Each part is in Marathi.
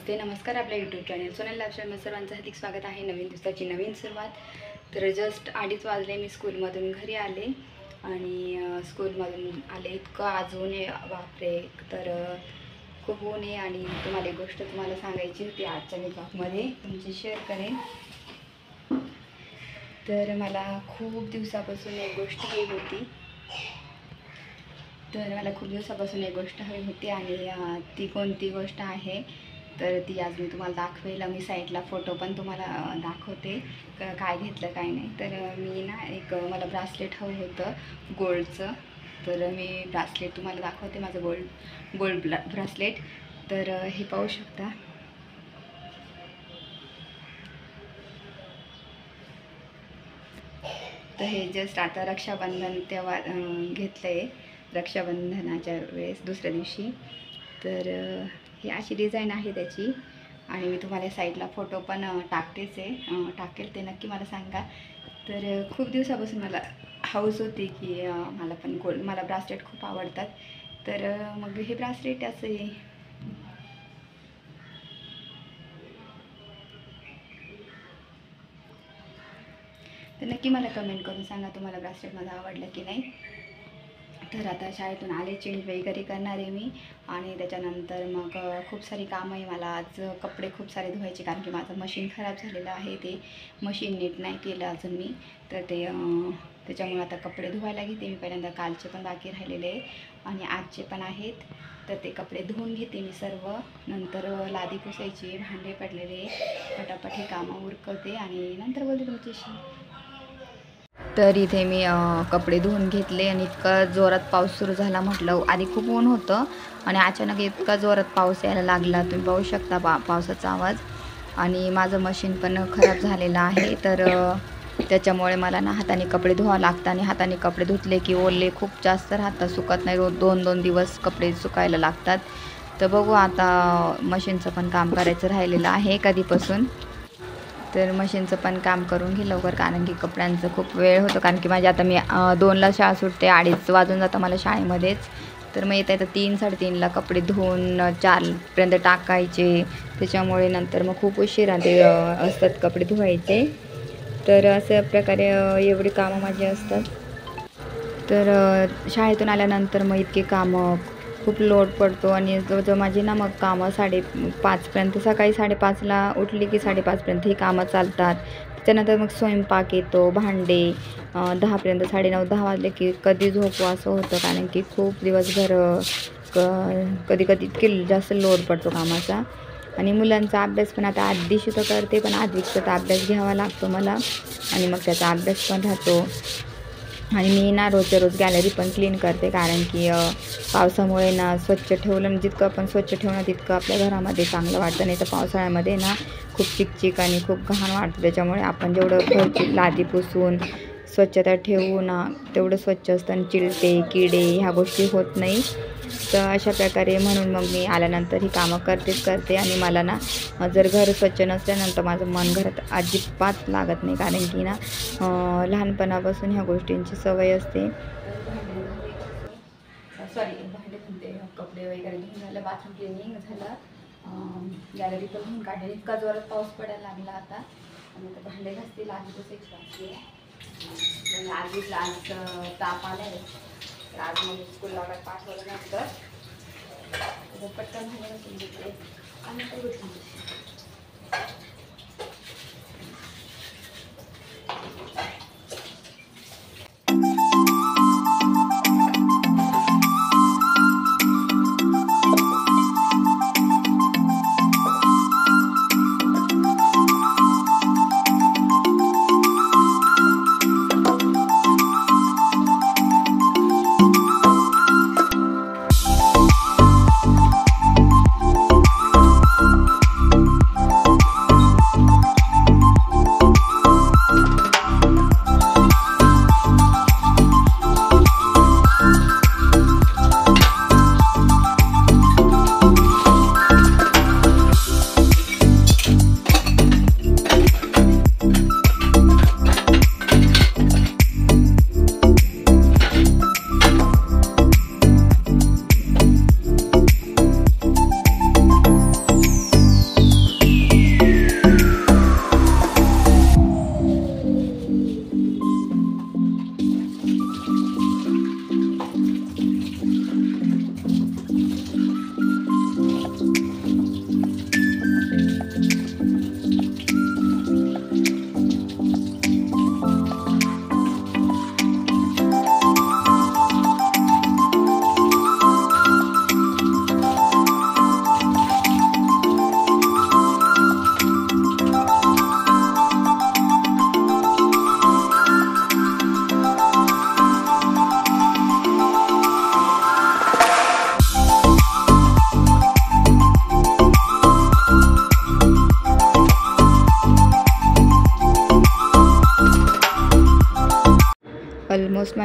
नमस्ते नमस्कार आपल्या यूट्यूब चॅनल सोनल लाईफस्टाईल सर्वांचं हार्दिक स्वागत आहे। नवीन दिवसाची नवीन सुरुवात। तर जस्ट 2:30 वाजले, मी स्कूलमधून घरी आले आणि स्कूलमधून आले इतकं आज ऊन आहे, बापरे। तर खूप ऊन आहे आणि तुम्हाला एक गोष्ट तुम्हाला सांगायची होती आजच्या व्लॉगमध्ये, तुमची शेअर करेन। तर मला खूप दिवसापासून एक गोष्ट हवी होती आणि ती कोणती गोष्ट आहे तर ती आज मी तुम्हाला दाखवेल। मी साईडला फोटो पण तुम्हाला दाखवते काय घेतलं काय नाही। तर मी ना एक मला ब्रासलेट हवं होतं गोल्डचं, तर मी ब्रासलेट तुम्हाला दाखवते, माझं गोल्ड ब्रासलेट। तर हे पाहू शकता, तर हे जस्ट आता रक्षाबंधन तेव्हा घेतलं आहे, रक्षाबंधनाच्या वेळेस दुसऱ्या दिवशी। तर ही अशी डिझाईन आहे त्याची आणि मी तुम्हाला साईडला फोटो पण टाकतेच आहे, टाकेल ते नक्की मला सांगा। तर खूप दिवसापासून मला हौस होती की मला पण मला ब्रासलेट खूप आवडतात। तर मग हे ब्रासलेट असं आहे, तर नक्की मला कमेंट करून सांगा तुम्हाला ब्रासलेट माझं आवडलं की नाही। तर आता शाळेतून आले, चेंज वगैरे करणार आहे मी आणि त्याच्यानंतर मग खूप सारी कामं आहे मला। आज कपडे खूप सारे धुवायचे कारण की माझं मशीन खराब झालेलं आहे, ते मशीन नीट नाही केलं अजून मी। तर त्याच्यामुळे आता कपडे धुवायला घेते मी। पहिल्यांदा कालचे पण बाकी राहिलेले आहे आणि आजचे पण आहेत, तर ते कपडे धुवून घेते मी सर्व। नंतर लादी पुसायची, भांडे पडलेले, पटापट हे कामं उरकते आणि नंतर बोलते तुमच्याशी। तर इथे मी कपडे धुवून घेतले आणि इतका जोरात पाऊस सुरू झाला, म्हटलं आधी खूप ऊन होतं आणि अचानक इतका जोरात पाऊस यायला लागला, तुम्ही पाहू शकता पावसाचा आवाज। आणि माझं मशीन पण खराब झालेलं आहे, तर त्याच्यामुळे मला ना हाताने कपडे धुवावं लागतं आणि हाताने कपडे धुतले की ओले खूप जास्त राहतात, सुकत नाही, रोज 2-2 दिवस कपडे सुकायला लागतात। तर बघू आता मशीनचं पण काम करायचं राहिलेलं आहे कधीपासून, तर मशीनचं पण काम करून घे लवकर कारण की कपड्यांचं खूप वेळ होतो। कारण की माझी आता मी 2ला शाळा सुटते, 2:30 वाजून जातं मला शाळेमध्येच। तर मग येता 3-3:30ला कपडे धुवून 4पर्यंत टाकायचे, त्याच्यामुळे नंतर मग खूप उशिरा ते असतात कपडे धुवायचे। तर अशा प्रकारे एवढी कामं माझी असतात। तर शाळेतून आल्यानंतर मग इतके कामं, खूप लोड पडतो आणि जवळजवळ माझी ना मग कामं 5:30पर्यंत, सकाळी 5:30ला उठली की 5:30पर्यंत ही कामं चालतात। त्याच्यानंतर मग स्वयंपाक येतो, भांडे 10पर्यंत, 9:30-10 वाजले की कधी झोपू असं होतं कारण की खूप दिवसभर कधी इतकी जास्त लोड पडतो कामाचा। आणि मुलांचा अभ्यास पण आता आदिशी तर करते, पण आद्विकचा अभ्यास घ्यावा लागतो मला आणि मग त्याचा अभ्यास पण राहतो। आणि मी ना रोजच्या रोज गॅलरी पण क्लीन करते कारण की पावसामुळे ना स्वच्छ ठेवलं, जितकं आपण स्वच्छ ठेवणं तितकं आपल्या घरामध्ये चांगलं वाटतं। नाही तर पावसाळ्यामध्ये ना खूप चिकचिक आणि खूप घाण वाटतं, त्याच्यामुळे आपण जेवढं घरची लादी पुसून स्वच्छता ठेवू ना तेवढं स्वच्छ असतं आणि चिलटे किडे ह्या गोष्टी होत नाही। तर अशा प्रकारे म्हणून मग मी आल्यानंतर ही कामं करते आणि मला ना जर घर स्वच्छ नसल्यानंतर माझं मन घरात अजिबात लागत नाही कारण की ना लहानपणापासून ह्या गोष्टींची सवय असते। भांडे धुते, कपडे वगैरे धुवून झालं, बाथरूम क्लिनिंग झालं, गॅलरी पण धुवून काढली, इतका जोरात पाऊस पडायला लागला आता आणि आता भांडे घासतील, आधी पुसायची बाकी आहे। आधीच आज ताप आला आहे, तर आज मग स्कूलला पाठवलं नंतर पटकन भांडे घासून घेतले आणि ते उठून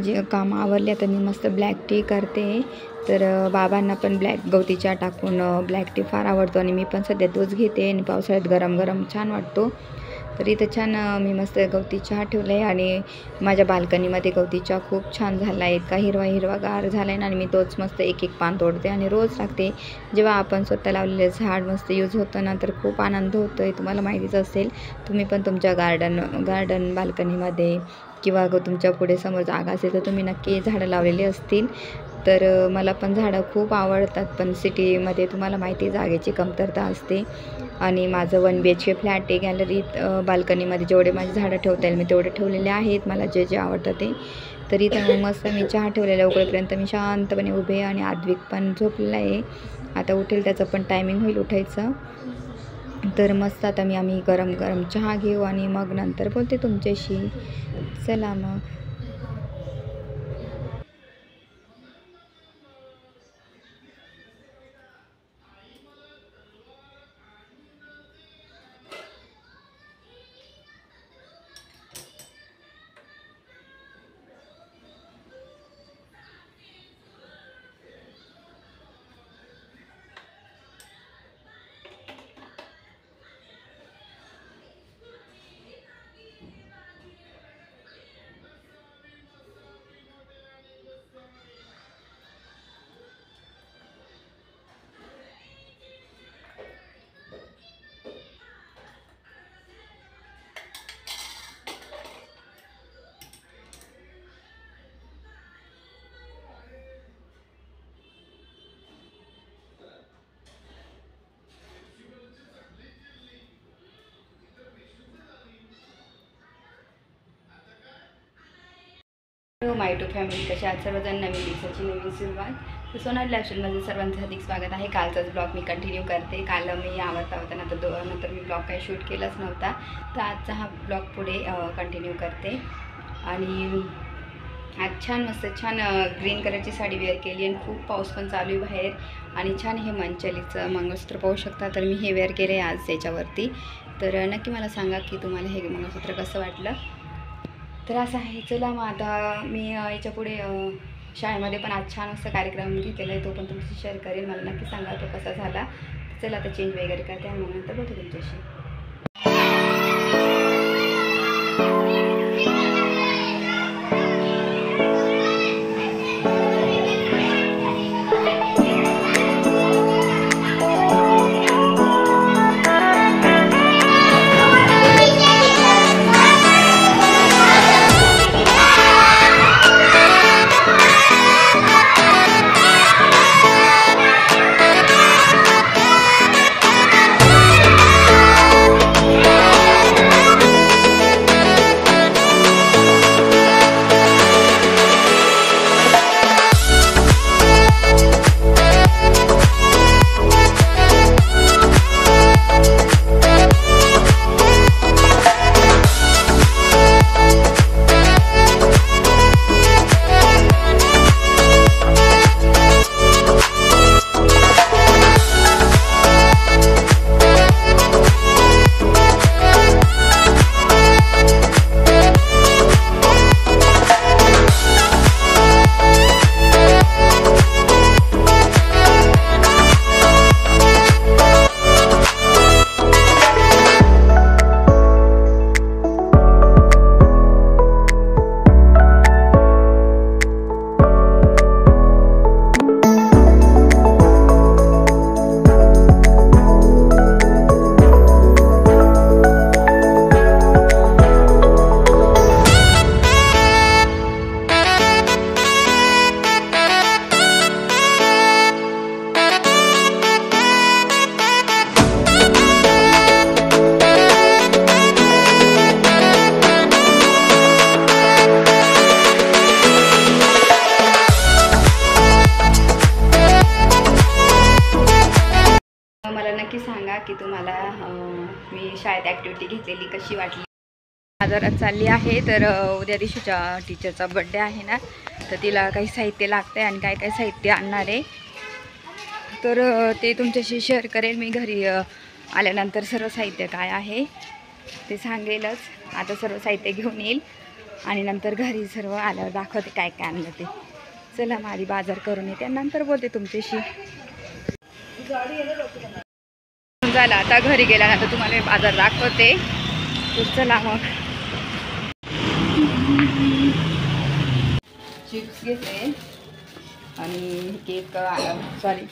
माझी काम आवरली. आता मी मस्त ब्लॅक टी करते. तर बाबांना पण ब्लॅक गवती चहा टाकून ब्लॅक टी फार आवडतो आणि मी पण सध्या तोच घेते आणि पावसाळ्यात गरम गरम छान वाटतो. तर इथं छान मी मस्त गवती चहा ठेवला आहे आणि माझ्या बाल्कनीमध्ये गवती चहा खूप छान झाला आहे. इतका हिरवागार झाला आहे ना आणि मी तोच मस्त एक पान तोडते आणि रोज टाकते. जेव्हा आपण स्वतः लावलेले झाड मस्त यूज होतं ना तर खूप आनंद होतो आहे. तुम्हाला माहितीच असेल. तुम्ही पण तुमच्या गार्डन बाल्कनीमध्ये किंवा तुमच्या पुढे समोर जागा असेल तर तुम्ही नक्की झाडं लावलेली असतील. तर मला पण झाडं खूप आवडतात, पण सिटीमध्ये तुम्हाला माहिती जागेची कमतरता असते आणि माझं 1 BHK फ्लॅट आहे. गॅलरीत बाल्कनीमध्ये जेवढे माझे झाडं ठेवता येईल मी तेवढे ठेवलेले आहेत, मला जे आवडतं ते. तर इथं मस्त मी चहा ठेवलेला उकळेपर्यंत मी शांतपणे उभे आणि आद्विक पण झोपलेला आहे. आता उठेल, त्याचं पण टायमिंग होईल उठायचं. तर मस्त आता आम्ही गरम गरम चहा घेऊ आणि मग नंतर बोलते तुमच्याशी. चला मग. माय टू फॅमिली, कशा आहात सर्वजण. नवीन दिवसाची नवीन सुरुवात. तर सोनाली लाईफस्टाईलमध्ये सर्वांचं हार्दिक स्वागत आहे. कालचाच ब्लॉग मी कंटिन्यू करते. काल मी आवडता होता नंतर मी ब्लॉग काही शूट केलाच नव्हता. तर आजचा हा ब्लॉग पुढे कंटिन्यू करते. आणि आज छान ग्रीन कलरची साडी वेअर केली आणि खूप पाऊस पण चालू आहे बाहेर. आणि छान हे मंचलीचं मंगळसूत्र पाहू शकता. तर मी हे वेअर केलं आहे आज त्याच्यावरती. तर नक्की मला सांगा की तुम्हाला हे मंगळसूत्र कसं वाटलं. तर असं आहे. चला मग आता मी याच्या पुढे शाळेमध्ये पण आज छान असं कार्यक्रम घेतलेला आहे, तो पण तुमच्याशी शेअर करेल. मला नक्की सांगा तो कसा झाला. चला आता चेंज वगैरे करते आणि मग नंतर बोलते तुमच्याशी. नक्की सांगा की तुम्हाला मी शाळेत ॲक्टिव्हिटी घेतलेली कशी वाटली. बाजारात चालली आहे. तर उद्या दिवशीच्या टीचरचा बड्डे आहे ना, तर तिला काही साहित्य लागतं आहे आणि काय साहित्य आणणार आहे. तर ते तुमच्याशी शेअर करेल मी. घरी आल्यानंतर सर्व साहित्य काय आहे ते सांगेलच. आता सर्व साहित्य घेऊन येईल आणि नंतर घरी सर्व आल्यावर दाखवते काय काय आणलं ते. चला मग आधी बाजार करून येते आणि नंतर बोलते तुमच्याशी. झालं आता घरी गेल्यानंतर तुम्हाला बाजार दाखवते. तर चला मग. चिप्स घेतले आणि केक सॉरी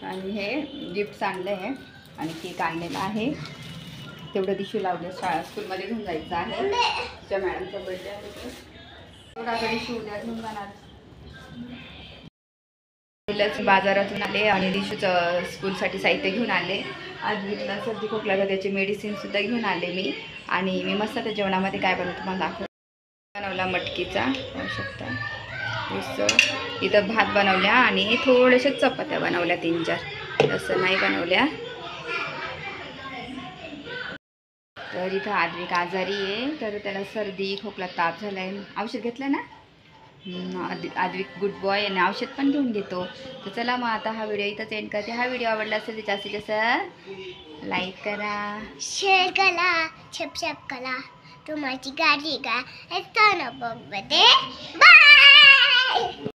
आणि हे गिफ्ट्स आणले आहे आणि केक आणलेला आहे. तेवढं दिशू लावलं शाळा स्कूलमध्ये घेऊन जायचं आहे. तिच्या मॅडमचा बर्थडे आहे. तेवढा दिशू उद्या घेऊन जाणार. बाजारातून आले आणि दिशूचं स्कूलसाठी साहित्य घेऊन आले. आज विकला सर्दी खोकला त्याची मेडिसिनसुद्धा घेऊन आले मी. आणि मी मस्त त्या जेवणामध्ये काय बनवतो तुम्हाला दाखव. बनवला मटकीचा पाहू शकता. उसळ इथं भात बनवल्या आणि थोड्याशा चपात्या बनवल्या 3-4 असं नाही बनवल्या. तर इथं आद्विक आजारी आहे तर त्याला सर्दी खोकला ताप झाला आहे. औषध घेतलं ना. आद्विक गुड बॉय आणि औषध पण घेऊन घेतो. तर चला मग आता हा व्हिडिओ इथंच एंड करते. हा व्हिडिओ आवडला असेल तर जास्तीत जास्त लाईक करा, शेअर करा, सबस्क्राईब करा. तुम्हाची गाडी का बाय.